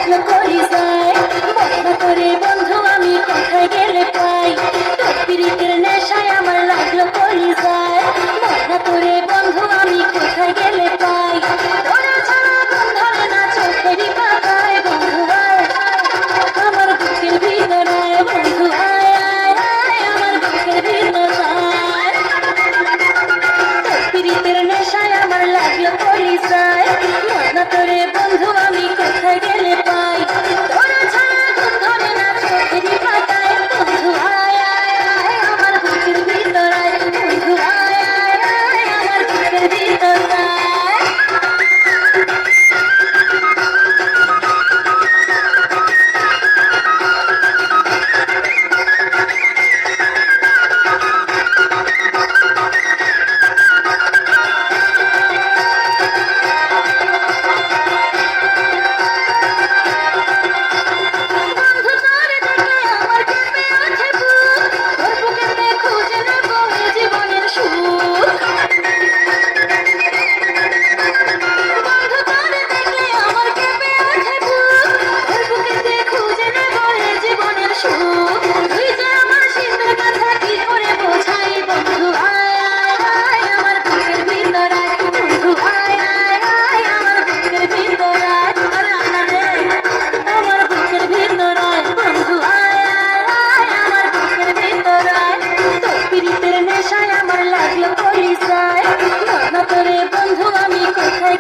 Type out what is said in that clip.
লাগলো করি যায় বন্ধ করে বন্ধু আমি কোথায় গেলে পাই তোর পিরিতের নেশায় আমার লাগলো করি যায় বন্ধ করে বন্ধু আমি কোথায় গেলে পাই তোরা ছাড়া ঘুম ধরে না চোখেরই পাতায় বন্ধু আয় আমার বুকের ভিতরে বন্ধু আয় আয় আয় আমার বুকের ভিতরে তোর পিরিতের নেশায় আমার লাগলো করি যায় বন্ধ করে বন্ধু আমি কোথায় গেলে পাই তোরা ছাড়া ঘুম ধরে না চোখেরই পাতায় বন্ধু আয় আয় আয় আমার বুকের ভিতরে বন্ধু আয় আয় আয় আমার বুকের ভিতরে বন্ধু তোরে দেখে আমার কেঁপে ওঠে বুক তোর বুকেতে খুঁজে নেব এ জীবনের সুখ বন্ধু তোরে দেখে আমার কেঁপে ওঠে বুক তোর বুকেতে খুঁজে নেব এ জীবনের সুখ তুই যে আমার শীতের কথা কি করে বোঝাই বন্ধু আয় আয় আয় আমার বুকের ভিতরে বন্ধু আয় আয় আয় আমার বুকের ভিতরে আরে আনা রে আমার বুকের ভিতরে বন্ধু আয় আয় আয় আমার বুকের ভিতরে তোর পিরিতের নেশায় আমার লাগলো করি যায় মন করে বন্ধু আমি কোথায়